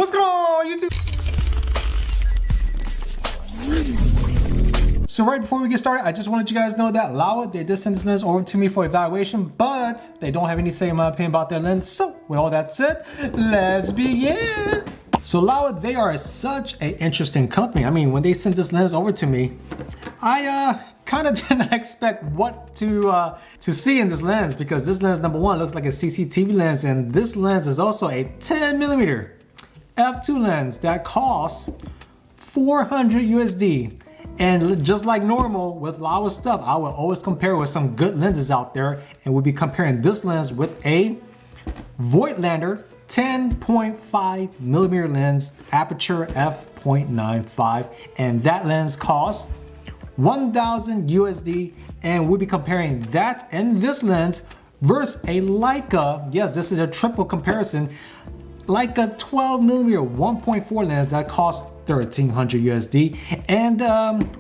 What's going on, YouTube? So right before we get started, I just wanted you guys to know that Laowa, they did send this lens over to me for evaluation, but they don't have any say in my opinion about their lens. So with all that said, let's begin. So Laowa, they are such an interesting company. I mean, when they sent this lens over to me, I kind of didn't expect what to see in this lens, because this lens, number one, looks like a CCTV lens, and this lens is also a 10mm F2 lens that costs 400 USD. And just like normal with Laowa stuff, I will always compare with some good lenses out there, and we'll be comparing this lens with a Voigtlander 10.5mm lens, aperture f.95, and that lens costs 1,000 USD, and we'll be comparing that and this lens versus a Leica. Yes, this is a triple comparison. Leica 12mm 1.4 lens that costs 1,300 USD, and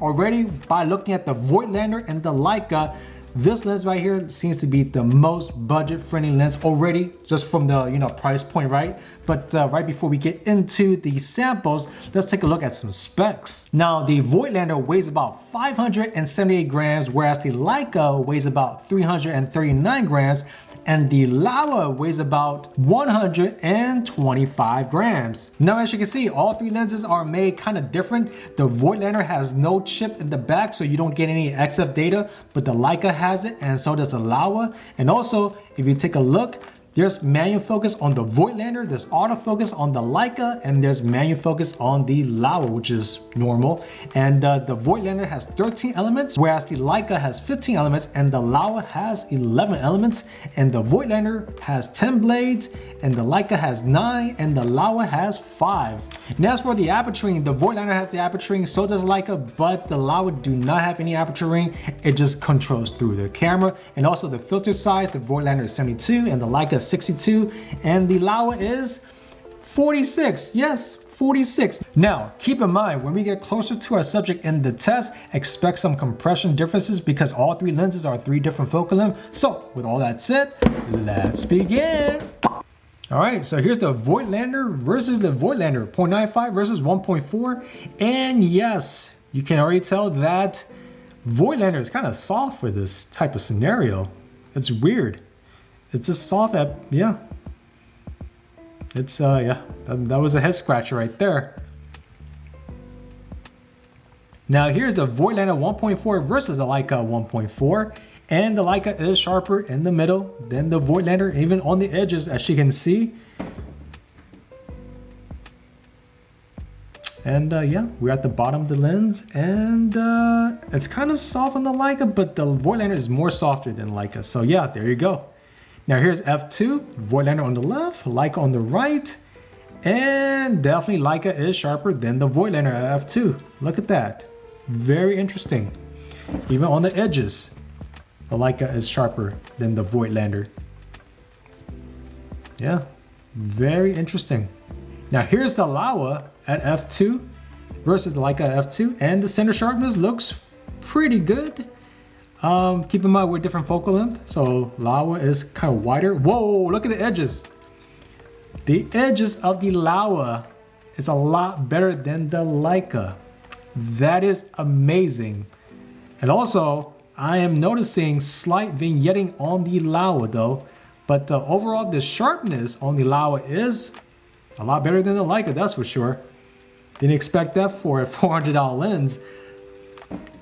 already by looking at the Voigtlander and the Leica, this lens right here seems to be the most budget-friendly lens already, just from the price point, right? But right before we get into the samples, let's take a look at some specs. Now, the Voigtlander weighs about 578 grams, whereas the Leica weighs about 339 grams, and the Laowa weighs about 125 grams. Now, as you can see, all three lenses are made kind of different. The Voigtlander has no chip in the back, so you don't get any XF data, but the Leica has it, and so does the Laowa. And also, if you take a look, there's manual focus on the Voigtlander, there's autofocus on the Leica, and there's manual focus on the Laowa, which is normal. And the Voigtlander has 13 elements, whereas the Leica has 15 elements, and the Laowa has 11 elements. And the Voigtlander has 10 blades, and the Leica has 9, and the Laowa has 5. And as for the aperturing, the Voigtlander has the aperturing, so does Leica, but the Laowa do not have any aperturing. It just controls through the camera. And also the filter size, the Voigtlander is 72, and the Leica is 62, and the Laowa is 46. Yes, 46. Now, keep in mind, when we get closer to our subject in the test, expect some compression differences because all three lenses are 3 different focal lengths. So, with all that said, let's begin. All right, so here's the Voigtlander versus the Voigtlander, 0.95 versus 1.4. And yes, you can already tell that Voigtlander is kind of soft for this type of scenario. It's weird. It's a soft app, yeah. It's yeah, that was a head scratcher right there. Now here's the Voigtlander 1.4 versus the Leica 1.4, and the Leica is sharper in the middle than the Voigtlander, even on the edges, as you can see. And yeah, we're at the bottom of the lens, and it's kind of soft on the Leica, but the Voigtlander is more softer than Leica. So yeah, there you go. Now here's F2, Voigtlander on the left, Leica on the right, and definitely Leica is sharper than the Voigtlander at F2. Look at that, very interesting. Even on the edges, the Leica is sharper than the Voigtlander. Yeah, very interesting. Now here's the Laowa at F2 versus the Leica at F2, and the center sharpness looks pretty good. Keep in mind we're different focal length, so Laowa is kind of wider. Whoa, look at the edges. The edges of the Laowa is a lot better than the Leica. That is amazing. And also, I am noticing slight vignetting on the Laowa though, but overall the sharpness on the Laowa is a lot better than the Leica, that's for sure. Didn't expect that for a $400 lens.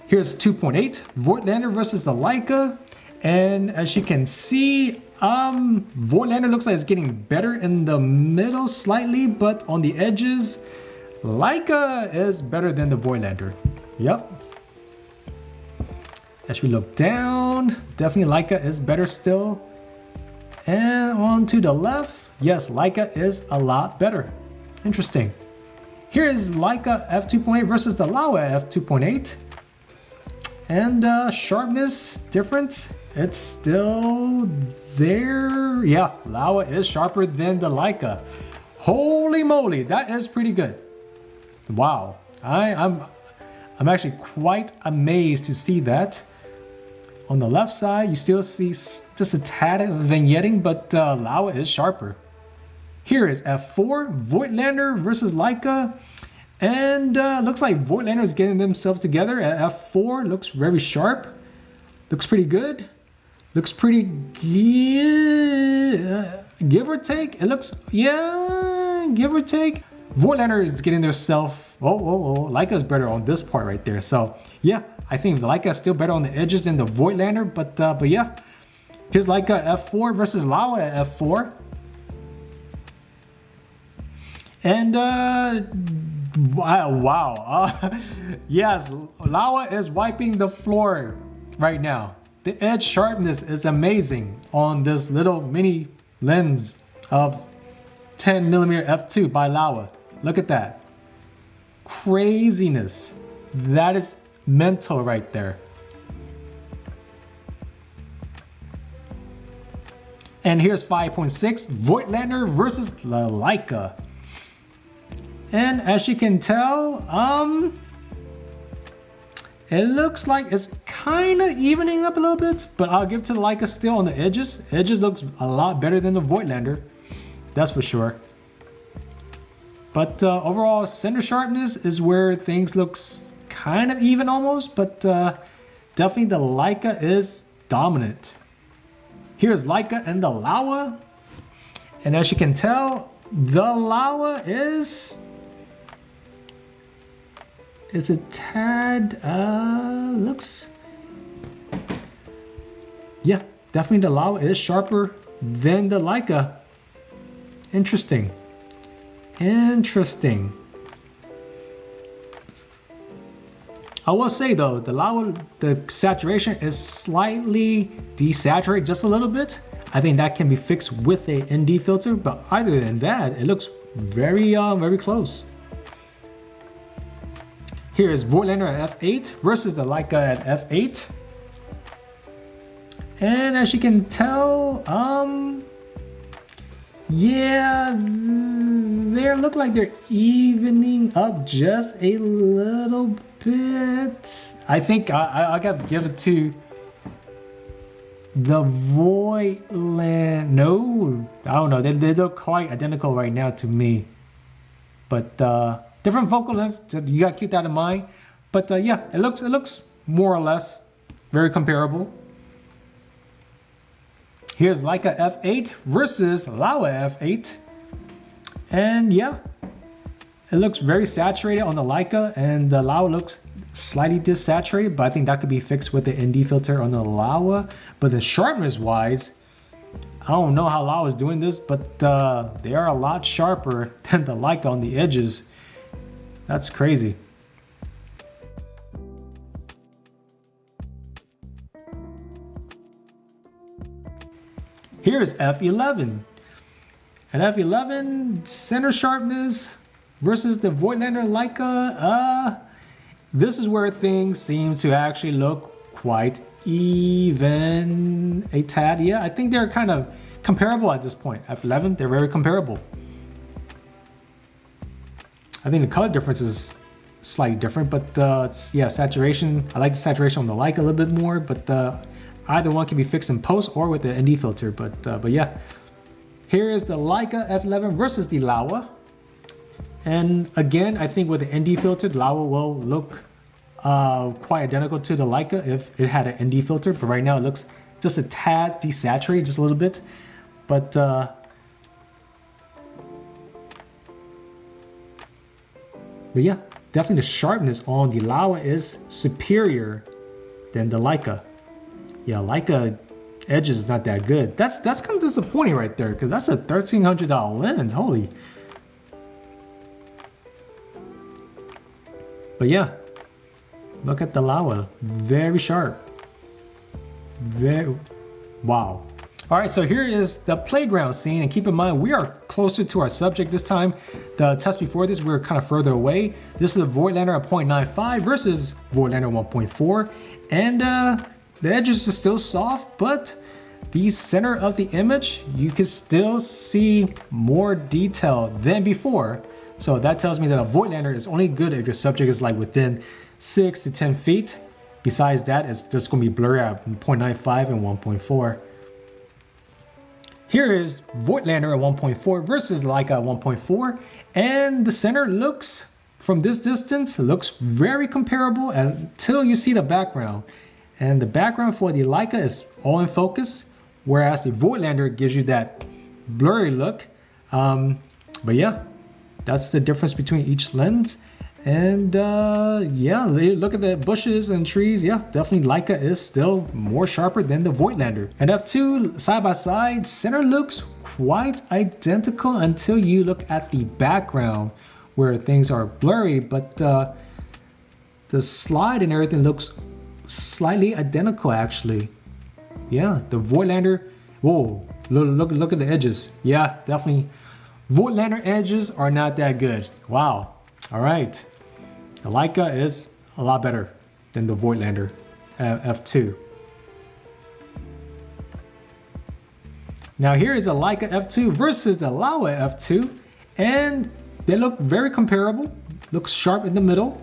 Here's 2.8 Voigtlander versus the Leica, and as you can see, Voigtlander looks like it's getting better in the middle slightly, but on the edges, Leica is better than the Voigtlander. Yep. As we look down, definitely Leica is better still. And on to the left, yes, Leica is a lot better. Interesting. Here is Leica f2.8 versus the Laowa f2.8. And sharpness difference, it's still there. Yeah, Laowa is sharper than the Leica. Holy moly, that is pretty good. Wow, I'm actually quite amazed to see that. On the left side, you still see just a tad of vignetting, but Laowa is sharper. Here is F4, Voigtlander versus Leica. And looks like Voigtlander is getting themselves together at F4. Looks very sharp. Looks pretty good. Looks pretty give or take. It looks, yeah, give or take. Vortlander is getting themselves, Leica is better on this part right there. So yeah, I think the Leica is still better on the edges than the Voigtlander, but yeah. Here's Leica F4 versus Laowa F4. And wow, yes, Laowa is wiping the floor right now. The edge sharpness is amazing on this little mini lens of 10mm F2 by Laowa. Look at that. Craziness. That is mental right there. And here's 5.6 Voigtlander versus the Leica. And as you can tell, it looks like it's kind of evening up a little bit, but I'll give to the Leica still on the edges. Edges looks a lot better than the Voigtlander, that's for sure. But overall, center sharpness is where things looks kind of even almost, but definitely the Leica is dominant. Here's Leica and the Laowa. And as you can tell, the Laowa is a tad, looks, yeah, definitely the Laowa is sharper than the Leica. Interesting. Interesting. I will say though, the Laowa, the saturation is slightly desaturated just a little bit. I think that can be fixed with a ND filter, but other than that, it looks very, very close. Here is Vortlander at F8 versus the Leica at F8. And as you can tell, yeah, they look like they're evening up just a little bit. I think I gotta give it to the Voigtlander. No, I don't know. They look quite identical right now to me. But different focal length. You gotta keep that in mind. But yeah, it looks more or less very comparable. Here's Leica F8 versus Laowa F8. And yeah, it looks very saturated on the Leica, and the Laowa looks slightly desaturated, but I think that could be fixed with the ND filter on the Laowa. But the sharpness wise, I don't know how Laowa is doing this, but they are a lot sharper than the Leica on the edges. That's crazy. Here's F11. And F11 center sharpness versus the Voigtlander Leica. This is where things seem to actually look quite even a tad. Yeah, I think they're kind of comparable at this point. F11, they're very comparable. I think the color difference is slightly different, but yeah, saturation. I like the saturation on the Leica a little bit more, but either one can be fixed in post or with the ND filter. But yeah, here is the Leica F11 versus the Laowa. And again, I think with the ND filter, the Laowa will look quite identical to the Leica if it had an ND filter. But right now it looks just a tad desaturated, just a little bit. But yeah, definitely the sharpness on the Laowa is superior than the Leica. Yeah, Leica edges is not that good. That's kind of disappointing right there, because that's a $1,300 lens. Holy. But yeah, look at the Laowa. Very sharp. Very, wow. All right, so here is the playground scene, and keep in mind we are closer to our subject this time. The test before this, we were kind of further away. This is a Voigtlander at 0.95 versus Voigtlander 1.4, and the edges are still soft, but the center of the image, you can still see more detail than before. So that tells me that a Voigtlander is only good if your subject is like within 6 to 10 feet. Besides that, it's just gonna be blurry at 0.95 and 1.4. Here is Voigtlander at 1.4 versus Leica at 1.4, and the center looks, from this distance, looks very comparable until you see the background. And the background for the Leica is all in focus, whereas the Voigtlander gives you that blurry look. But yeah, that's the difference between each lens. And yeah, look at the bushes and trees. Yeah, definitely Leica is still more sharper than the Voigtlander. And F2 side by side, center looks quite identical until you look at the background where things are blurry, but the slide and everything looks slightly identical actually. Yeah, the Voigtlander, whoa, look at the edges. Yeah, definitely. Voigtlander edges are not that good. Wow. All right. The Leica is a lot better than the Voigtlander F2. Now here is a Leica F2 versus the Laowa F2, and they look very comparable. Looks sharp in the middle.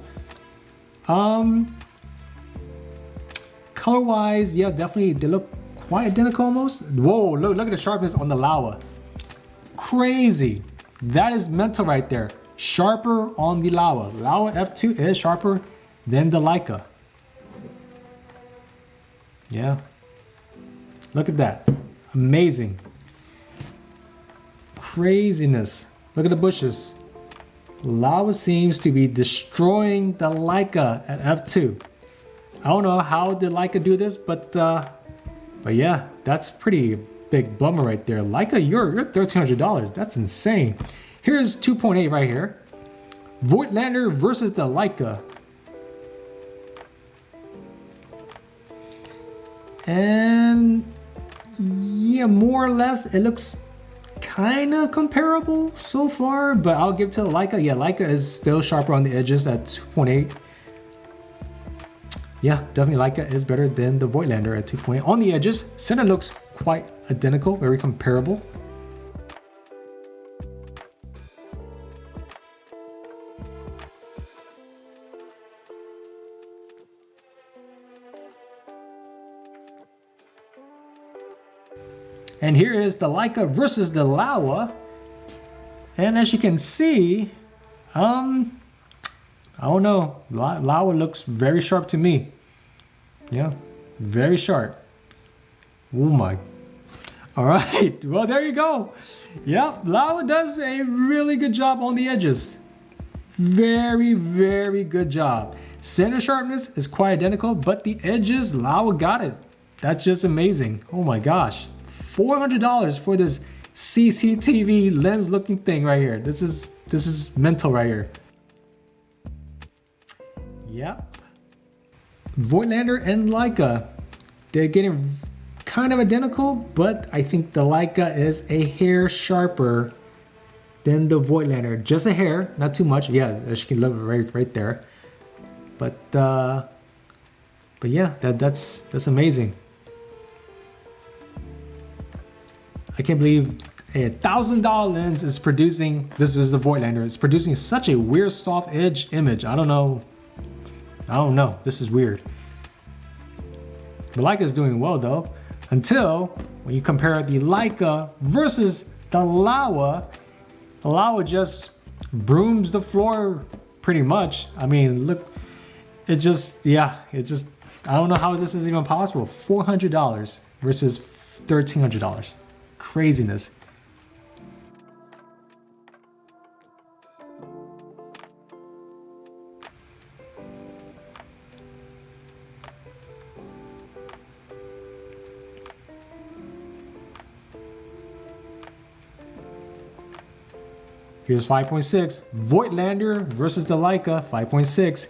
Color-wise, yeah, definitely they look quite identical almost. Whoa, look at the sharpness on the Laowa. Crazy. That is mental right there. Sharper on the Laowa. Laowa F2 is sharper than the Leica. Yeah. Look at that. Amazing. Craziness. Look at the bushes. Laowa seems to be destroying the Leica at F2. I don't know how did Leica do this, but yeah, that's pretty big bummer right there. Leica, you're $1,300. That's insane. Here's 2.8 right here. Voigtlander versus the Leica. And yeah, more or less, it looks kind of comparable so far, but I'll give to the Leica. Yeah, Leica is still sharper on the edges at 2.8. Yeah, definitely Leica is better than the Voigtlander at 2.8. On the edges, center looks quite identical, very comparable. And here is the Leica versus the Laowa. And as you can see, I don't know, Laowa looks very sharp to me. Yeah, very sharp. Oh my. All right, well, there you go. Yep, Laowa does a really good job on the edges. Very, very good job. Center sharpness is quite identical, but the edges, Laowa got it. That's just amazing. Oh my gosh. $400 for this CCTV lens looking thing right here. This is mental right here. Yep. Voigtlander and Leica, they're getting kind of identical, but I think the Leica is a hair sharper than the Voigtlander. Just a hair, not too much. Yeah, as you can look right there. But yeah, that's amazing. I can't believe a $1,000 lens is producing, this is the Voigtlander, it's producing such a weird soft edge image. I don't know. This is weird. The Leica is doing well though, until when you compare the Leica versus the Laowa just brooms the floor pretty much. I mean, look, I don't know how this is even possible. $400 versus $1,300. Craziness. Here's 5.6, Voigtlander versus the Leica, 5.6.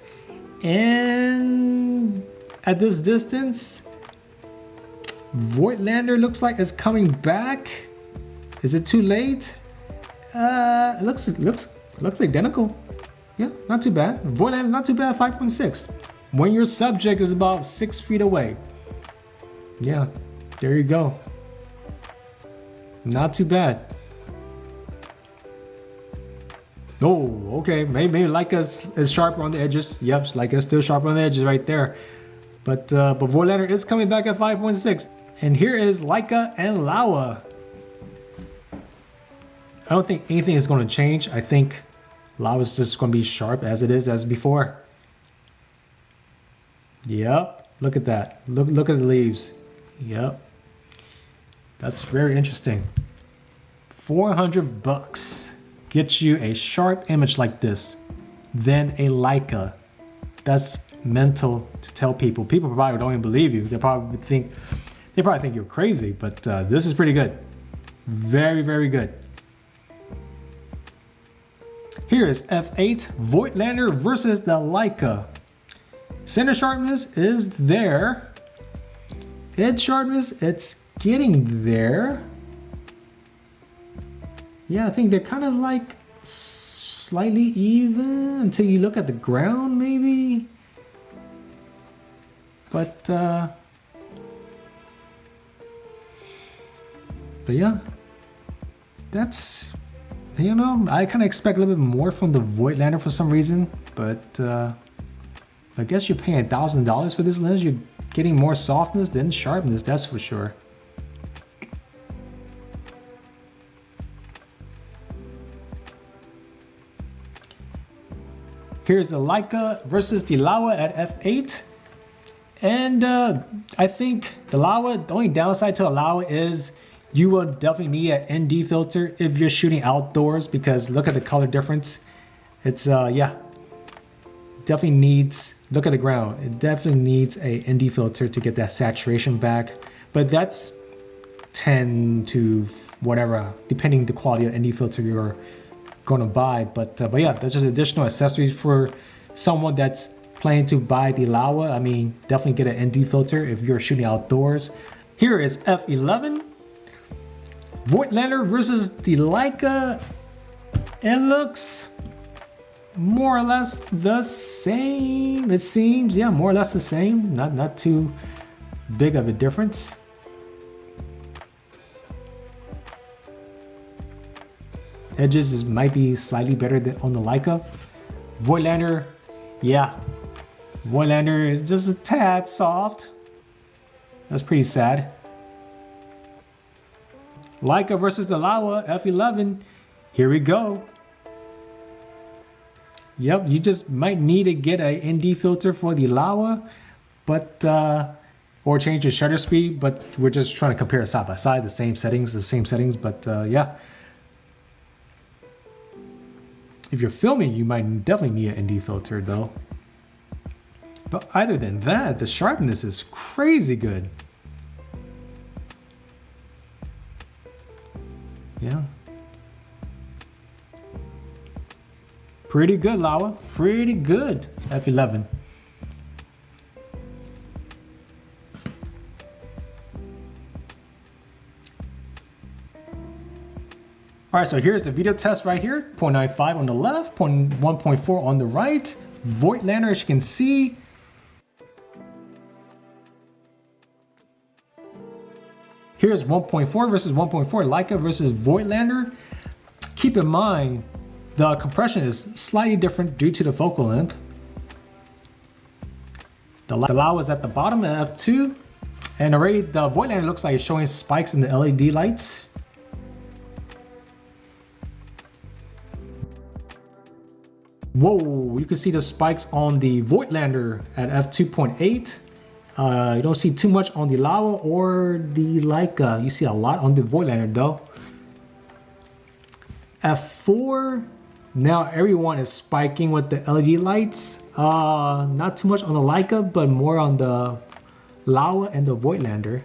And at this distance, Voigtlander looks like it's coming back. Is it too late? It looks identical. Yeah, not too bad. Voigtlander, not too bad, 5.6. When your subject is about 6 feet away. Yeah, there you go. Not too bad. Oh, okay. Maybe Leica is sharper on the edges. Yep, Leica is still sharper on the edges right there. But Vortlander is coming back at 5.6. And here is Leica and Laowa. I don't think anything is going to change. I think Laowa is just going to be sharp as it is as before. Yep, look at that. Look at the leaves. Yep, that's very interesting. 400 bucks gets you a sharp image like this, then a Leica. That's mental to tell people. People probably don't even believe you. They probably think you're crazy, but this is pretty good. Very, very good. Here is F8 Voigtlander versus the Leica. Center sharpness is there. Edge sharpness, it's getting there. Yeah, I think they're kind of like slightly even until you look at the ground maybe. But yeah, that's, you know, I kind of expect a little bit more from the Voigtlander for some reason, but I guess you're paying $1,000 for this lens. You're getting more softness than sharpness, that's for sure. Here's the Leica versus the Laowa at f8. And I think the Laowa, the only downside to a Laowa is you will definitely need an ND filter if you're shooting outdoors, because look at the color difference. It's, yeah, definitely needs, look at the ground. It definitely needs a ND filter to get that saturation back. But that's 10 to whatever, depending the quality of ND filter you're going to buy. But yeah, that's just additional accessories for someone that's planning to buy the Laowa. I mean, definitely get an ND filter if you're shooting outdoors. Here is F11 Voigtlander versus the Leica. It looks more or less the same, it seems. Yeah, more or less the same. Not too big of a difference. Edges might be slightly better than on the Leica. Voigtlander, yeah. Voigtlander is just a tad soft. That's pretty sad. Leica versus the Laowa F11. Here we go. Yep, you just might need to get a ND filter for the Laowa, but or change your shutter speed. But we're just trying to compare it side by side, the same settings. But yeah. If you're filming, you might definitely need an ND filter though. But other than that, the sharpness is crazy good. Yeah. Pretty good, Laowa. Pretty good. F11. All right, so here's the video test right here. 0.95 on the left, 1.4 on the right. Voigtlander, as you can see. Here's 1.4 versus 1.4, Leica versus Voigtlander. Keep in mind, the compression is slightly different due to the focal length. The Laowa is at the bottom at f2. And already the Voigtlander looks like it's showing spikes in the LED lights. Whoa, you can see the spikes on the Voigtlander at f2.8. You don't see too much on the Laowa or the Leica. You see a lot on the Voigtlander though. F4, now everyone is spiking with the LED lights. Not too much on the Leica, but more on the Laowa and the Voigtlander.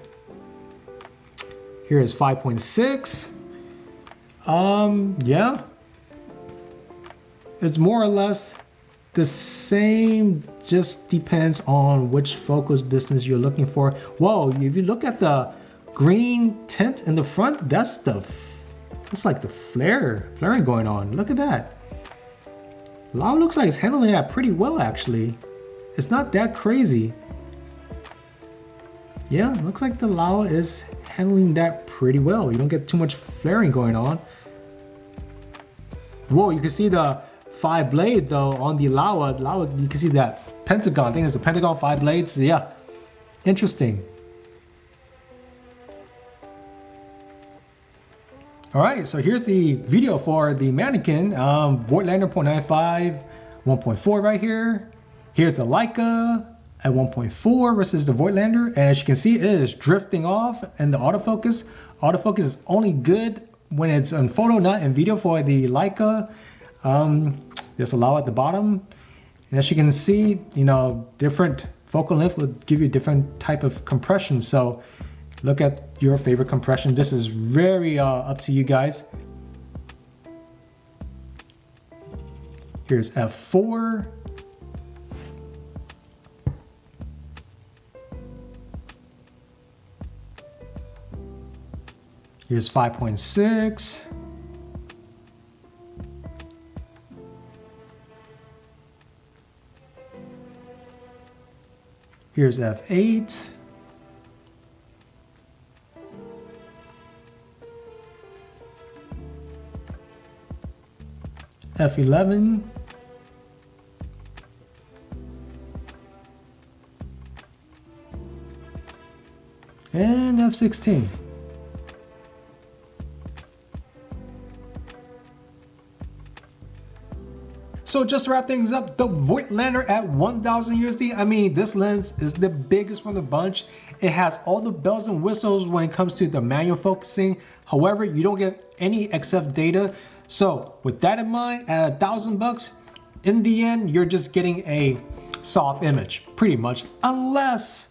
Here is 5.6. Yeah. It's more or less the same, just depends on which focus distance you're looking for. Whoa, if you look at the green tint in the front, that's like the flaring going on. Look at that. Laowa looks like it's handling that pretty well actually. It's not that crazy. Yeah, looks like the Laowa is handling that pretty well. You don't get too much flaring going on. Whoa, you can see the 5 blade though on the Laowa. You can see that pentagon. I think it's a pentagon, 5 blades. Yeah, interesting. All right, so here's the video for the mannequin, Voigtlander 10.5, 1.4 right here. Here's the Leica at 1.4 versus the Voigtlander, and as you can see, it is drifting off. And the autofocus is only good when it's on photo, not in video for the Leica. There's a Laowa at the bottom, and as you can see, you know, different focal length will give you a different type of compression. So look at your favorite compression. This is very up to you guys. Here's F4. Here's 5.6. Here's F8. F11. And F16. So just to wrap things up, the Voigtlander at 1000 USD, I mean, this lens is the biggest from the bunch. It has all the bells and whistles when it comes to the manual focusing. However, you don't get any XF data. So with that in mind, at $1,000, in the end, you're just getting a soft image, pretty much, unless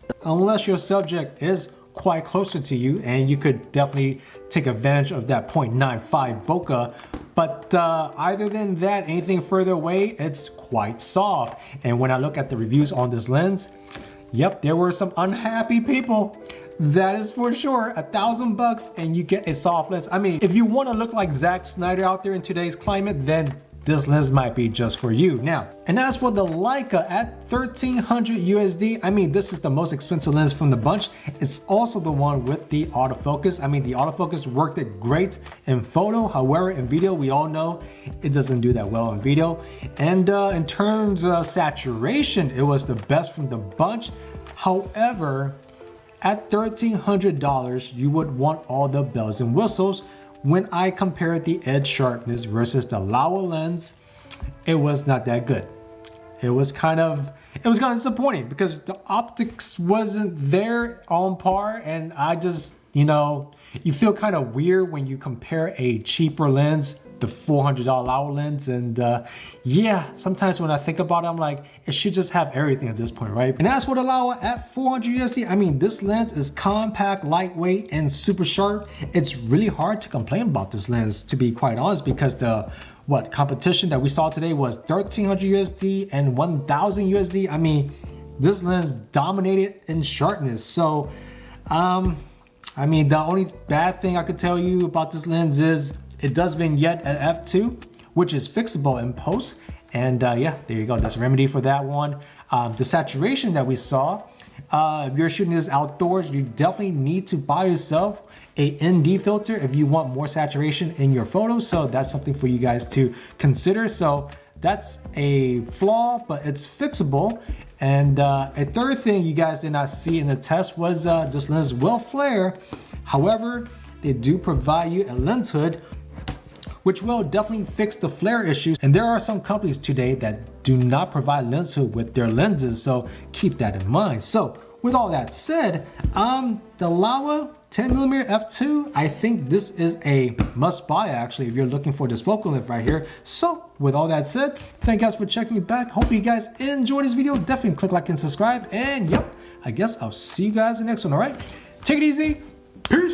your subject is quite closer to you, and you could definitely take advantage of that 0.95 bokeh. But other than that, anything further away, it's quite soft. And when I look at the reviews on this lens, yep, there were some unhappy people. That is for sure. $1,000 and you get a soft lens. I mean, if you want to look like Zack Snyder out there in today's climate, then this lens might be just for you. Now, and as for the Leica at 1300 USD, I mean, this is the most expensive lens from the bunch. It's also the one with the autofocus. I mean, the autofocus worked it great in photo. However, in video, we all know it doesn't do that well in video. And in terms of saturation, it was the best from the bunch. However, at $1,300, you would want all the bells and whistles. When I compared the edge sharpness versus the Laowa lens, it was not that good. It was kind of disappointing because the optics wasn't there on par, and I just, you know, you feel kind of weird when you compare a cheaper lens, the $400 Laowa lens, and yeah, sometimes when I think about it, I'm like, it should just have everything at this point, right? And as for the Laowa at 400 USD, I mean, this lens is compact, lightweight, and super sharp. It's really hard to complain about this lens, to be quite honest, because the competition that we saw today was 1300 USD and 1000 USD. I mean, this lens dominated in sharpness. So, I mean, the only bad thing I could tell you about this lens is it does vignette at F2, which is fixable in post. And yeah, there you go. That's a remedy for that one. The saturation that we saw, if you're shooting this outdoors, you definitely need to buy yourself a ND filter if you want more saturation in your photos. So that's something for you guys to consider. So that's a flaw, but it's fixable. And a third thing you guys did not see in the test was this lens will flare. However, they do provide you a lens hood, which will definitely fix the flare issues. And there are some companies today that do not provide lens hood with their lenses, so keep that in mind. So with all that said, the Laowa 10mm F2, I think this is a must buy actually if you're looking for this focal length right here. So with all that said, thank you guys for checking me back. Hopefully you guys enjoyed this video. Definitely click like and subscribe. And yep, I guess I'll see you guys in the next one, all right? Take it easy. Peace.